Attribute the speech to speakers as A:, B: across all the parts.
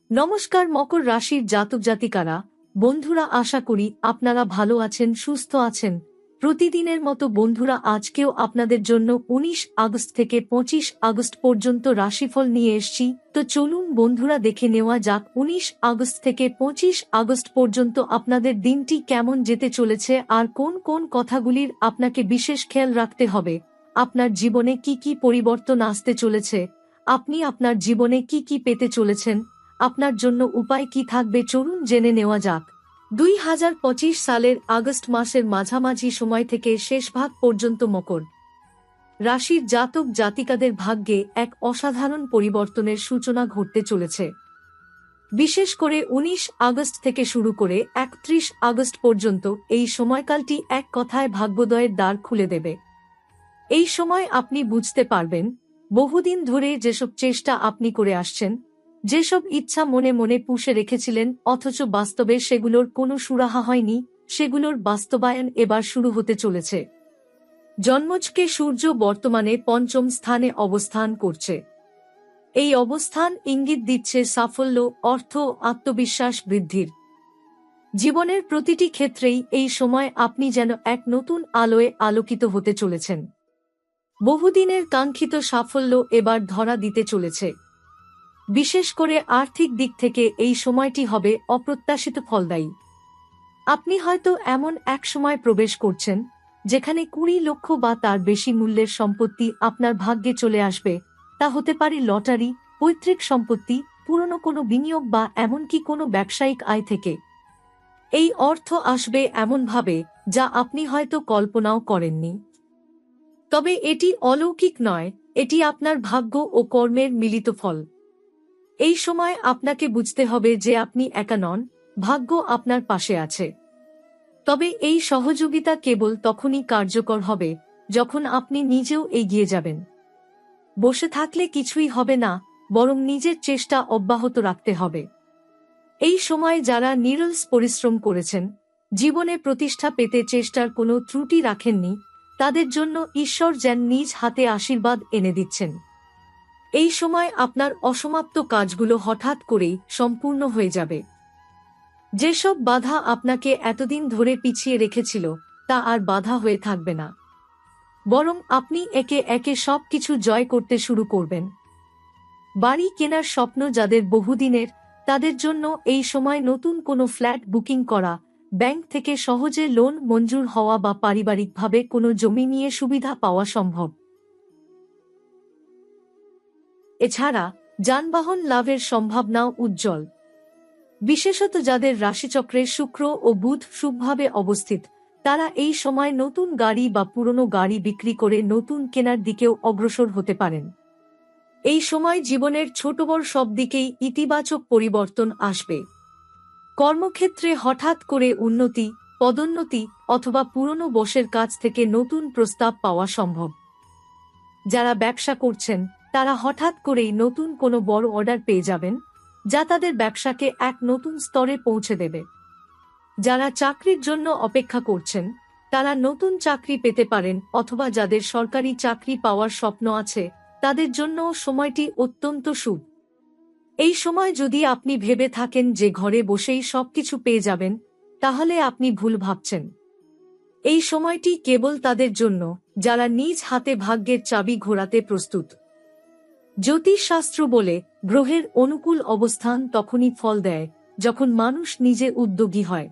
A: নমস্কার মকর রাশির জাতক জাতিকারা, বন্ধুরা, আশা করি আপনারা ভালো আছেন, সুস্থ আছেন। প্রতিদিনের মতো বন্ধুরা, আজকেও আপনাদের জন্য ১৯ আগস্ট থেকে ২৫ আগস্ট পর্যন্ত রাশিফল নিয়ে এসেছি। তো চলুন বন্ধুরা, দেখে নেওয়া যাক ১৯ আগস্ট থেকে ২৫ আগস্ট পর্যন্ত আপনাদের দিনটি কেমন যেতে চলেছে আর কোন কোন কথাগুলির আপনাকে বিশেষ খেয়াল রাখতে হবে। আপনার জীবনে কি কি পরিবর্তন আসতে চলেছে, আপনি আপনার জীবনে কি কি পেতে চলেছেন, আপনার জন্য উপায় কি থাকবে, চলুন জেনে নেওয়া যাক। ২০২৫ সালের আগস্ট মাসের মাঝামাঝি সময় থেকে শেষ ভাগ পর্যন্ত মকর রাশির জাতক জাতিকাদের ভাগ্যে এক অসাধারণ পরিবর্তনের সূচনা ঘটতে চলেছে। বিশেষ করে ১৯ আগস্ট থেকে শুরু করে ৩১ আগস্ট পর্যন্ত এই সময়কালটি এক কথায় ভাগ্যোদয়ের দ্বার খুলে দেবে। এই সময় আপনি বুঝতে পারবেন, বহুদিন ধরে যেসব চেষ্টা আপনি করে আসছেন, যেসব ইচ্ছা মনে মনে পুষে রেখেছিলেন অথচ বাস্তবে সেগুলোর কোনো সুরাহা হয়নি, সেগুলোর বাস্তবায়ন এবার শুরু হতে চলেছে। জন্মছকে সূর্য বর্তমানে পঞ্চম স্থানে অবস্থান করছে। এই অবস্থান ইঙ্গিত দিচ্ছে সাফল্য, অর্থ, আত্মবিশ্বাস বৃদ্ধির। জীবনের প্রতিটি ক্ষেত্রেই এই সময় আপনি যেন এক নতুন আলোয় আলোকিত হতে চলেছেন। বহুদিনের কাঙ্ক্ষিত সাফল্য এবার ধরা দিতে চলেছে। বিশেষ করে আর্থিক দিক থেকে এই সময়টি হবে অপ্রত্যাশিত ফলদায়ী। আপনি হয়তো এমন এক সময় প্রবেশ করছেন যেখানে ২০ লক্ষ বা তার বেশি মূল্যের সম্পত্তি আপনার ভাগ্যে চলে আসবে। তা হতে পারে লটারি, পৈতৃক সম্পত্তি, পুরনো কোনো বিনিয়োগ বা এমনকি কোনো ব্যবসায়িক আয় থেকে। এই অর্থ আসবে এমনভাবে যা আপনি হয়তো কল্পনাও করেননি। তবে এটি অলৌকিক নয়, এটি আপনার ভাগ্য ও কর্মের মিলিত ফল। এই সময় আপনাকে বুঝতে হবে যে আপনি একা নন, ভাগ্য আপনার পাশে আছে। তবে এই সহযোগিতা কেবল তখনই কার্যকর হবে যখন আপনি নিজেও এগিয়ে যাবেন। বসে থাকলে কিছুই হবে না, বরং নিজের চেষ্টা অব্যাহত রাখতে হবে। এই সময় যারা নিরলস পরিশ্রম করেছেন, জীবনে প্রতিষ্ঠা পেতে চেষ্টার কোনো ত্রুটি রাখেননি, তাদের জন্য ঈশ্বর যেন নিজ হাতে আশীর্বাদ এনে দিচ্ছেন। এই সময় আপনার অসমাপ্ত কাজগুলো হঠাৎ করেই সম্পূর্ণ হয়ে যাবে। যেসব বাধা আপনাকে এতদিন ধরে পিছিয়ে রেখেছিল, তা আর বাধা হয়ে থাকবে না, বরং আপনি একে একে সবকিছু জয় করতে শুরু করবেন। বাড়ি কেনার স্বপ্ন যাদের বহুদিনের, তাদের জন্য এই সময় নতুন কোনো ফ্ল্যাট বুকিং করা, ব্যাংক থেকে সহজে লোন মঞ্জুর হওয়া বা পারিবারিকভাবে কোনো জমি নিয়ে সুবিধা পাওয়া সম্ভব। এছাড়া যানবাহন লাভের সম্ভাবনাও উজ্জ্বল। বিশেষত যাদের রাশিচক্রে শুক্র ও বুধ শুভভাবে অবস্থিত, তারা এই সময় নতুন গাড়ি বা পুরনো গাড়ি বিক্রি করে নতুন কেনার দিকেও অগ্রসর হতে পারেন। এই সময় জীবনের ছোট বড় সব দিকেই ইতিবাচক পরিবর্তন আসবে। কর্মক্ষেত্রে হঠাৎ করে উন্নতি, পদোন্নতি অথবা পুরনো বসের কাছ থেকে নতুন প্রস্তাব পাওয়া সম্ভব। যারা ব্যবসা করছেন, তারা হঠাৎ করেই নতুন কোনো বড় অর্ডার পেয়ে যাবেন, যা তাদের ব্যবসাকে এক নতুন স্তরে পৌঁছে দেবে। যারা চাকরির জন্য অপেক্ষা করছেন, তারা নতুন চাকরি পেতে পারেন, অথবা যাদের সরকারি চাকরি পাওয়ার স্বপ্ন আছে, তাদের জন্য সময়টি অত্যন্ত শুভ। এই সময় যদি আপনি ভেবে থাকেন যে ঘরে বসেই সবকিছু পেয়ে যাবেন, তাহলে আপনি ভুল ভাবছেন। এই সময়টি কেবল তাদের জন্য যারা নিজ হাতে ভাগ্যের চাবি ঘোরাতে প্রস্তুত। জ্যোতিষশাস্ত্র বলে, গ্রহের অনুকূল অবস্থান তখনই ফল দেয় যখন মানুষ নিজে উদ্যোগী হয়।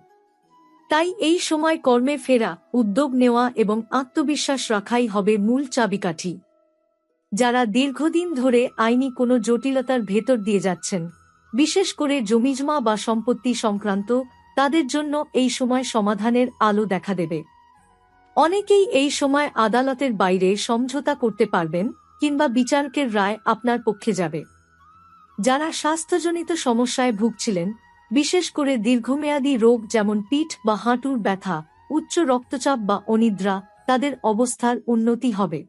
A: তাই এই সময় কর্মে ফেরা, উদ্যোগ নেওয়া এবং আত্মবিশ্বাস রাখাই হবে মূল চাবিকাঠি। যারা দীর্ঘদিন ধরে আইনি কোনো জটিলতার ভেতর দিয়ে যাচ্ছেন, বিশেষ করে জমিজমা বা সম্পত্তি সংক্রান্ত, তাদের জন্য এই সময় সমাধানের আলো দেখা দেবে। অনেকেই এই সময় আদালতের বাইরে সমঝোতা করতে পারবেন কিংবা বিচারকের রায় আপনার পক্ষে যাবে। যারা স্বাস্থ্যজনিত সমস্যায় ভুগছিলেন, বিশেষ করে দীর্ঘমেয়াদী রোগ যেমন পিঠ বা হাঁটুর ব্যথা, উচ্চ রক্তচাপ বা অনিদ্রা, তাদের অবস্থার উন্নতি হবে।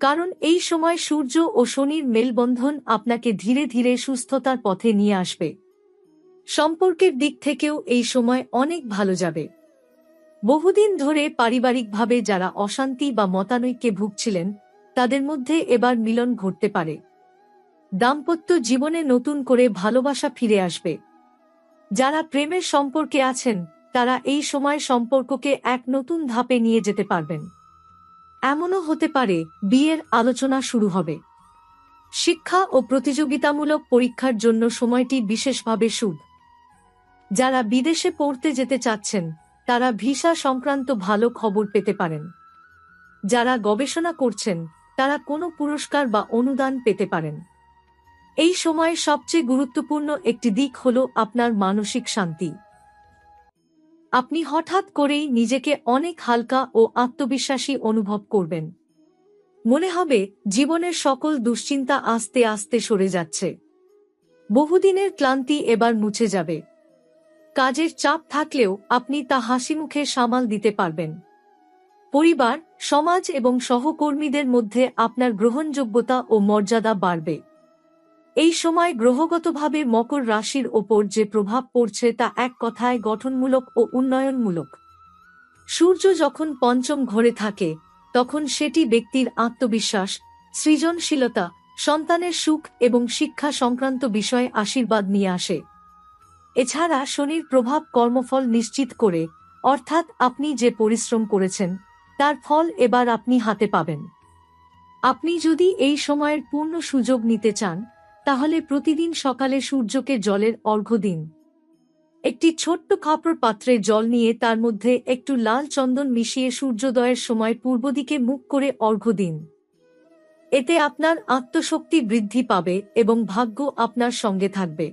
A: কারণ এই সময় সূর্য ও শনির মেলবন্ধন আপনাকে ধীরে ধীরে সুস্থতার পথে নিয়ে আসবে। সম্পর্কের দিক থেকেও এই সময় অনেক ভালো যাবে। বহুদিন ধরে পারিবারিকভাবে যারা অশান্তি বা মতানৈক্যে ভুগছিলেন, তাদের মধ্যে এবার মিলন ঘটতে পারে। দাম্পত্য জীবনে নতুন করে ভালোবাসা ফিরে আসবে। যারা প্রেমের সম্পর্কে আছেন তারা এই সময় সম্পর্ককে এক নতুন ধাপে নিয়ে যেতে পারবেন। এমনও হতে পারে বিয়ের আলোচনা শুরু হবে। শিক্ষা ও প্রতিযোগিতামূলক পরীক্ষার জন্য সময়টি বিশেষভাবে শুভ। যারা বিদেশে পড়তে যেতে চাচ্ছেন তারা ভিসা সংক্রান্ত ভালো খবর পেতে পারেন। যারা গবেষণা করছেন তারা কোনো পুরস্কার বা অনুদান পেতে পারেন। এই সময়ে সবচেয়ে গুরুত্বপূর্ণ একটি দিক হল আপনার মানসিক শান্তি। আপনি হঠাৎ করেই নিজেকে অনেক হালকা ও আত্মবিশ্বাসী অনুভব করবেন। মনে হবে জীবনের সকল দুশ্চিন্তা আস্তে আস্তে সরে যাচ্ছে। বহুদিনের ক্লান্তি এবার মুছে যাবে। কাজের চাপ থাকলেও আপনি তা হাসিমুখে সামাল দিতে পারবেন। পরিবার, সমাজ এবং সহকর্মীদের মধ্যে আপনার গ্রহণযোগ্যতা ও মর্যাদা বাড়বে। এই সময় গ্রহগতভাবে মকর রাশির ওপর যে প্রভাব পড়ছে তা এক কথায় গঠনমূলক ও উন্নয়নমূলক। সূর্য যখন পঞ্চম ঘরে থাকে তখন সেটি ব্যক্তির আত্মবিশ্বাস, সৃজনশীলতা, সন্তানের সুখ এবং শিক্ষা সংক্রান্ত বিষয়ে আশীর্বাদ নিয়ে আসে। এছাড়া শনির প্রভাব কর্মফল নিশ্চিত করে, অর্থাৎ আপনি যে পরিশ্রম করেছেন তার ফল এবার আপনি হাতে পাবেন। আপনি যদি এই সময়ের পূর্ণ সুযোগ নিতে চান তাহলে প্রতিদিন সকালে সূর্যকে জলের অর্ঘ্য দিন। একটি ছোট্ট খাপড় পাত্রে জল নিয়ে তার মধ্যে একটু লাল চন্দন মিশিয়ে সূর্যোদয়ের সময় পূর্ব দিকে মুখ করে অর্ঘ্য দিন। এতে আপনার আত্মশক্তি বৃদ্ধি পাবে এবং ভাগ্য আপনার সঙ্গে থাকবে।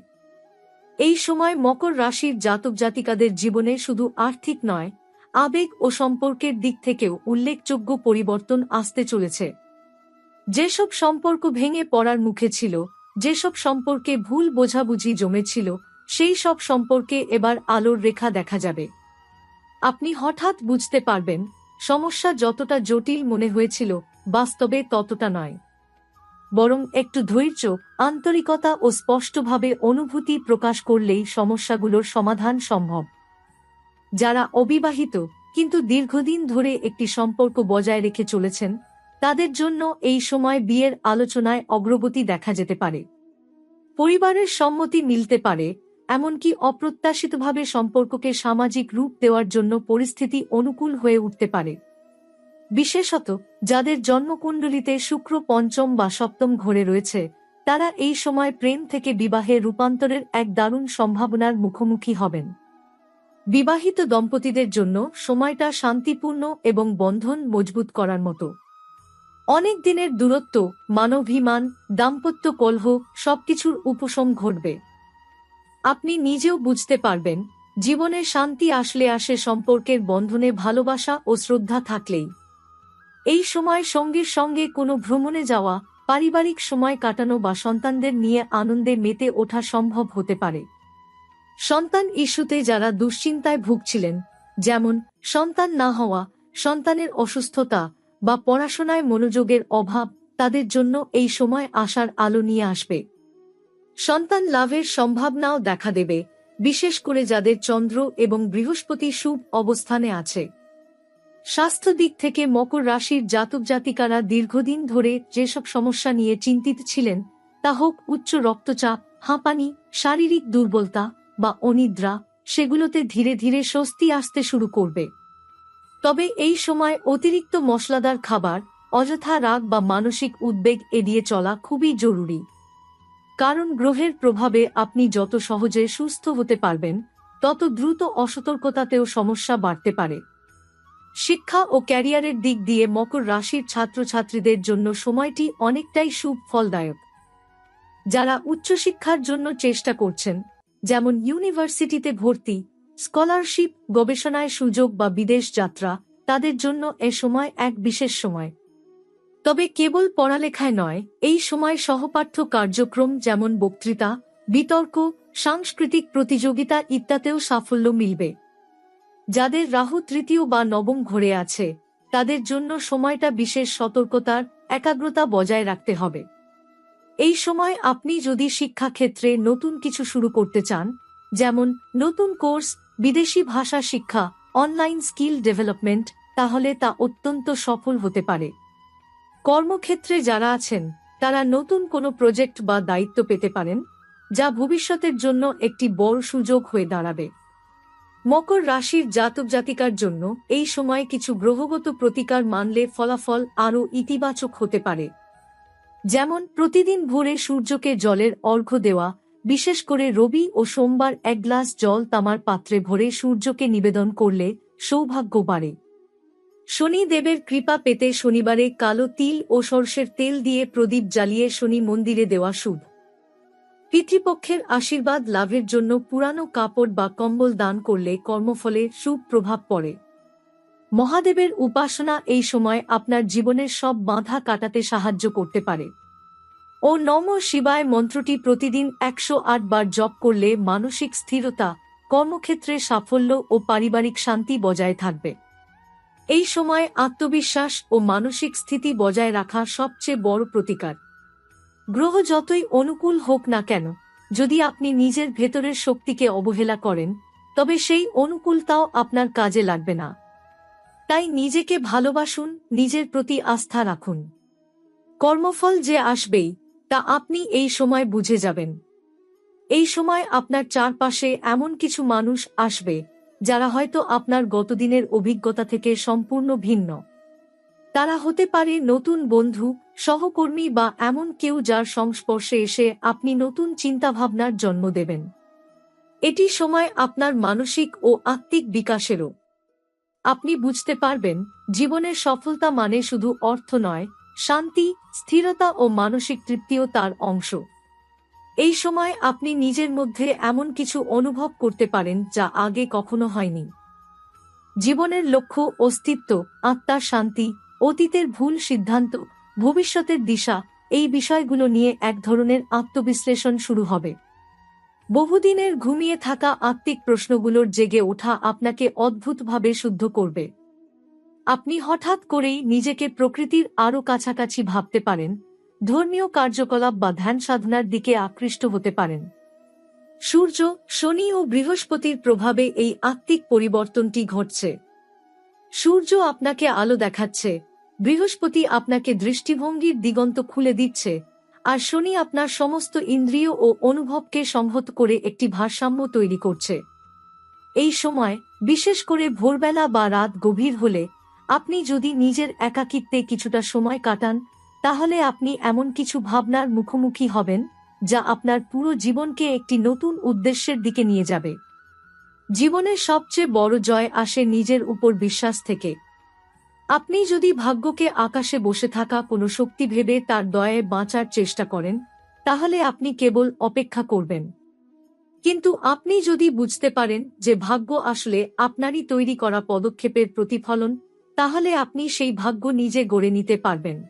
A: এই সময় মকর রাশির জাতক জাতিকাদের জীবনে শুধু আর্থিক নয়, আবেগ ও সম্পর্কের দিক থেকেও উল্লেখযোগ্য পরিবর্তন আসতে চলেছে। যেসব সম্পর্ক ভেঙে পড়ার মুখে ছিল, যেসব সম্পর্কে ভুল বোঝাবুঝি জমেছিল, সেই সব সম্পর্কে এবার আলোর রেখা দেখা যাবে। আপনি হঠাৎ বুঝতে পারবেন সমস্যা যতটা জটিল মনে হয়েছিল বাস্তবে ততটা নয়। বরং একটু ধৈর্য, আন্তরিকতা ও স্পষ্টভাবে অনুভূতি প্রকাশ করলেই সমস্যাগুলোর সমাধান সম্ভব। যারা অবিবাহিত কিন্তু দীর্ঘদিন ধরে একটি সম্পর্ক বজায় রেখে চলেছেন তাদের জন্য এই সময় বিয়ের আলোচনায় অগ্রগতি দেখা যেতে পারে। পরিবারের সম্মতি মিলতে পারে, এমনকি অপ্রত্যাশিতভাবে সম্পর্ককে সামাজিক রূপ দেওয়ার জন্য পরিস্থিতি অনুকূল হয়ে উঠতে পারে। বিশেষত যাদের জন্মকুণ্ডলিতে শুক্র পঞ্চম বা সপ্তম ঘরে রয়েছে তারা এই সময় প্রেম থেকে বিবাহে রূপান্তরের এক দারুণ সম্ভাবনার মুখোমুখি হবেন। বিবাহিত দম্পতিদের জন্য সময়টা শান্তিপূর্ণ এবং বন্ধন মজবুত করার মতো। অনেক দিনের দূরত্ব, মানবাভিমান, দাম্পত্য কলহ সবকিছুর উপশম ঘটবে। আপনি নিজেও বুঝতে পারবেন জীবনে শান্তি আসে সম্পর্কের বন্ধনে ভালোবাসা ও শ্রদ্ধা থাকলেই। এই সময় সঙ্গীর সঙ্গে কোনো ভ্রমণে যাওয়া, পারিবারিক সময় কাটানো বা সন্তানদের নিয়ে আনন্দে মেতে ওঠা সম্ভব হতে পারে। সন্তান ইস্যুতে যারা দুশ্চিন্তায় ভুগছিলেন, যেমন সন্তান না হওয়া, সন্তানের অসুস্থতা বা পড়াশোনায় মনোযোগের অভাব, তাদের জন্য এই সময় আশার আলো নিয়ে আসবে। সন্তান লাভের সম্ভাবনাও দেখা দেবে, বিশেষ করে যাদের চন্দ্র এবং বৃহস্পতি শুভ অবস্থানে আছে। স্বাস্থ্য দিক থেকে মকর রাশির জাতক জাতিকারা দীর্ঘদিন ধরে যেসব সমস্যা নিয়ে চিন্তিত ছিলেন, তা হোক উচ্চ রক্তচাপ, হাঁপানি, শারীরিক দুর্বলতা বা অনিদ্রা, সেগুলোতে ধীরে ধীরে স্বস্তি আসতে শুরু করবে। তবে এই সময় অতিরিক্ত মশলাদার খাবার, অযথা রাগ বা মানসিক উদ্বেগ এড়িয়ে চলা খুবই জরুরি। কারণ গ্রহের প্রভাবে আপনি যত সহজে সুস্থ হতে পারবেন তত দ্রুত অসতর্কতাতেও সমস্যা বাড়তে পারে। শিক্ষা ও ক্যারিয়ারের দিক দিয়ে মকর রাশির ছাত্রছাত্রীদের জন্য সময়টি অনেকটাই শুভ ফলদায়ক। যারা উচ্চশিক্ষার জন্য চেষ্টা করছেন, যেমন ইউনিভার্সিটিতে ভর্তি, স্কলারশিপ, গবেষণায় সুযোগ বা বিদেশ যাত্রা, তাদের জন্য এ সময় এক বিশেষ সময়। তবে কেবল পড়ালেখায় নয়, এই সময় সহপাঠ্য কার্যক্রম যেমন বক্তৃতা, বিতর্ক, সাংস্কৃতিক প্রতিযোগিতা ইত্যাদিতেও সাফল্য মিলবে। যাদের রাহু তৃতীয় বা নবম ঘরে আছে তাদের জন্য সময়টা বিশেষ সতর্কতার, একাগ্রতা বজায় রাখতে হবে। এই সময় আপনি যদি শিক্ষাক্ষেত্রে নতুন কিছু শুরু করতে চান, যেমন নতুন কোর্স, বিদেশি ভাষা শিক্ষা, অনলাইন স্কিল ডেভেলপমেন্ট, তাহলে তা অত্যন্ত সফল হতে পারে। কর্মক্ষেত্রে যারা আছেন তারা নতুন কোনো প্রজেক্ট বা দায়িত্ব পেতে পারেন, যা ভবিষ্যতের জন্য একটি বড় সুযোগ হয়ে দাঁড়াবে। মকর রাশির জাতক জাতিকার জন্য এই সময় কিছু গ্রহগত প্রতিকার মানলে ফলাফল আরও ইতিবাচক হতে পারে। যেমন প্রতিদিন ভোরে সূর্যকে জলের অর্ঘ্য দেওয়া, বিশেষ করে রবি ও সোমবার এক গ্লাস জল তামার পাত্রে ভরে সূর্যকে নিবেদন করলে সৌভাগ্য বাড়ে। শনি দেবের কৃপা পেতে শনিবারে কালো তিল ও সর্ষের তেল দিয়ে প্রদীপ জ্বালিয়ে শনি মন্দিরে দেওয়া শুভ। পিতৃপক্ষের আশীর্বাদ লাভের জন্য পুরানো কাপড় বা কম্বল দান করলে কর্মফলে শুভ প্রভাব পড়ে। মহাদেবের উপাসনা এই সময় আপনার জীবনের সব বাধা কাটাতে সাহায্য করতে পারে। ও নমঃ শিবায় মন্ত্রটি প্রতিদিন 108 বার জপ করলে মানসিক স্থিরতা, কর্মক্ষেত্রে সাফল্য ও পারিবারিক শান্তি বজায় থাকবে। এই সময় আত্মবিশ্বাস ও মানসিক স্থিতি বজায় রাখা সবচেয়ে বড় প্রতিকার। গ্রহ যতই অনুকূল হোক না কেন, যদি আপনি নিজের ভেতরের শক্তিকে অবহেলা করেন, তবে সেই অনুকূলতাও আপনার কাজে লাগবে না। তাই নিজেকে ভালোবাসুন, নিজের প্রতি আস্থা রাখুন। কর্মফল যে আসবেই, তা আপনি এই সময় বুঝে যাবেন। এই সময় আপনার চারপাশে এমন কিছু মানুষ আসবে, যারা হয়তো আপনার গতদিনের অভিজ্ঞতা থেকে সম্পূর্ণ ভিন্ন। তারা হতে পারে নতুন বন্ধু, সহকর্মী বা এমন কেউ যার সংস্পর্শে এসে আপনি নতুন চিন্তাভাবনার জন্ম দেবেন। এটি সময় আপনার মানসিক ও আত্মিক বিকাশেরও। আপনি বুঝতে পারবেন, জীবনের সফলতা মানে শুধু অর্থ নয়, শান্তি, স্থিরতা ও মানসিক তৃপ্তিও তার অংশ। এই সময় আপনি নিজের মধ্যে এমন কিছু অনুভব করতে পারেন যা আগে কখনো হয়নি। জীবনের লক্ষ্য, অস্তিত্ব, আত্মার শান্তি, অতীতের ভুল সিদ্ধান্ত, ভবিষ্যতের দিশা, এই বিষয়গুলো নিয়ে এক ধরনের আত্মবিশ্লেষণ শুরু হবে। বহুদিনের ঘুমিয়ে থাকা আত্মিক প্রশ্নগুলোর জেগে ওঠা আপনাকে অদ্ভুতভাবে শুদ্ধ করবে। আপনি হঠাৎ করেই নিজেকে প্রকৃতির আরও কাছাকাছি ভাবতে পারেন, ধর্মীয় কার্যকলাপ বা ধ্যান সাধনার দিকে আকৃষ্ট হতে পারেন। সূর্য, শনি ও বৃহস্পতির প্রভাবে এই আত্মিক পরিবর্তনটি ঘটছে। সূর্য আপনাকে আলো দেখাচ্ছে, বৃহস্পতি আপনাকে দৃষ্টিভঙ্গির দিগন্ত খুলে দিচ্ছে, আর শনি আপনার সমস্ত ইন্দ্রিয় ও অনুভবকে সংহত করে একটি ভারসাম্য তৈরি করছে। এই সময়, বিশেষ করে ভোরবেলা বা রাত গভীর হলে, আপনি যদি নিজের একাকিত্বে কিছুটা সময় কাটান, তাহলে আপনি এমন কিছু ভাবনার মুখোমুখি হবেন, যা আপনার পুরো জীবনকে একটি নতুন উদ্দেশ্যের দিকে নিয়ে যাবে। জীবনের সবচেয়ে বড় জয় আসে নিজের উপর বিশ্বাস থেকে। আপনি যদি ভাগ্যকে আকাশে বসে থাকা কোনো শক্তি ভেবে তার দয়ায় বাঁচার চেষ্টা করেন, তাহলে আপনি কেবল অপেক্ষা করবেন। কিন্তু আপনি যদি বুঝতে পারেন যে ভাগ্য আসলে আপনারই তৈরি করা পদক্ষেপের প্রতিফলন, তাহলে আপনি সেই ভাগ্য নিজে গড়ে নিতে পারবেন।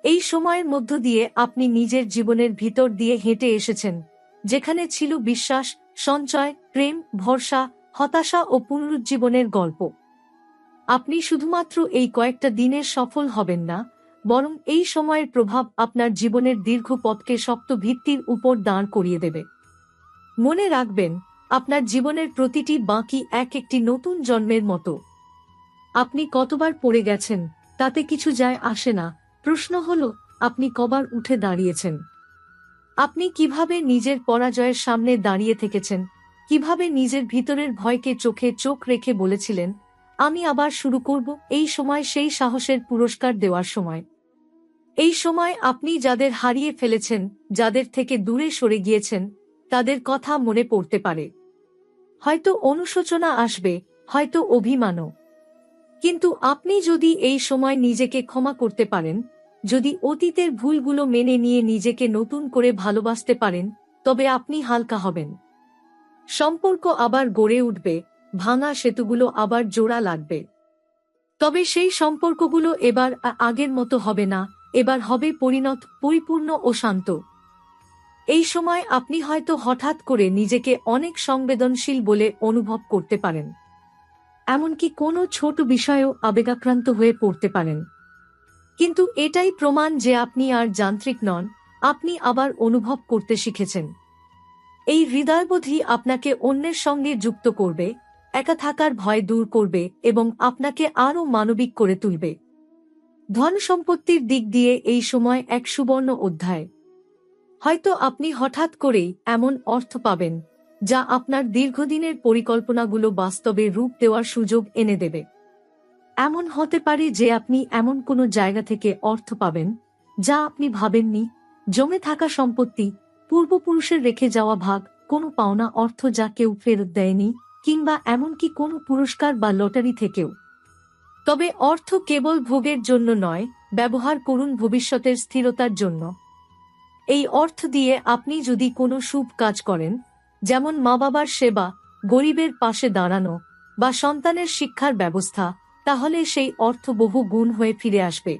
A: এই সময়ের মধ্য দিয়ে আপনি নিজের জীবনের ভিতর দিয়ে হেঁটে এসেছেন, যেখানে ছিল বিশ্বাস, সঞ্চয়, প্রেম, ভরসা, হতাশা ও পুনরুজ্জীবনের গল্প। আপনি শুধুমাত্র এই কয়েকটা দিনের সফল হবেন না, বরং এই সময়ের প্রভাব আপনার জীবনের দীর্ঘ পথকে শক্ত ভিত্তির উপর দাঁড় করিয়ে দেবে। মনে রাখবেন, আপনার জীবনের প্রতিটি বাঁকি এক একটি নতুন জন্মের মতো। আপনি কতবার পড়ে গেছেন, তাতে কিছু যায় আসে না। প্রশ্ন হল, আপনি কবার উঠে দাঁড়িয়েছেন। আপনি কিভাবে নিজের পরাজয়ের সামনে দাঁড়িয়ে থেকেছেন, কিভাবে নিজের ভিতরের ভয়কে চোখে চোখ রেখে বলেছিলেন, আমি আবার শুরু করব। এই সময় সেই সাহসের পুরস্কার দেওয়ার সময়। এই সময় আপনি যাদের হারিয়ে ফেলেছেন, যাদের থেকে দূরে সরে গিয়েছেন, তাদের কথা মনে পড়তে পারে। হয়তো অনুশোচনা আসবে, হয়তো অভিমানও। কিন্তু আপনি যদি এই সময় নিজেকে ক্ষমা করতে পারেন, যদি অতীতের ভুলগুলো মেনে নিয়ে নিজেকে নতুন করে ভালোবাসতে পারেন, তবে আপনি হালকা হবেন। সম্পর্ক আবার গড়ে উঠবে, ভাঙা সেতুগুলো আবার জোড়া লাগবে। তবে সেই সম্পর্কগুলো এবার আগের মতো হবে না, এবার হবে পরিণত, পরিপূর্ণ ও শান্ত। এই সময় আপনি হয়তো হঠাৎ করে নিজেকে অনেক সংবেদনশীল বলে অনুভব করতে পারেন। এমনকি কোনো ছোট বিষয়েও আবেগাক্রান্ত হয়ে পড়তে পারেন। কিন্তু এটাই প্রমাণ যে আপনি আর যান্ত্রিক নন, আপনি আবার অনুভব করতে শিখেছেন। এই হৃদয়বোধই আপনাকে অন্যের সঙ্গে যুক্ত করবে, একা থাকার ভয় দূর করবে এবং আপনাকে আরও মানবিক করে তুলবে। ধন সম্পত্তির দিক দিয়ে এই সময় এক সুবর্ণ অধ্যায়। হয়তো আপনি হঠাৎ করেই এমন অর্থ পাবেন যা আপনার দীর্ঘদিনের পরিকল্পনাগুলো বাস্তবে রূপ দেওয়ার সুযোগ এনে দেবে। এমন হতে পারে যে আপনি এমন কোনো জায়গা থেকে অর্থ পাবেন যা আপনি ভাবেননি, জমে থাকা সম্পত্তি, পূর্বপুরুষের রেখে যাওয়া ভাগ, কোনো পাওনা অর্থ যা কেউ ফেরত দেয়নি, কিংবা এমনকি কোনো পুরস্কার বা লটারি থেকেও। তবে অর্থ কেবল ভোগের জন্য নয়, ব্যবহার করুন ভবিষ্যতের স্থিরতার জন্য। এই অর্থ দিয়ে আপনি যদি কোনো শুভ কাজ করেন, যেমন মা বাবার সেবা, গরিবের পাশে দাঁড়ানো বা সন্তানের শিক্ষার ব্যবস্থা, তাহলে সেই অর্থ বহু গুণ হয়ে ফিরে আসবে।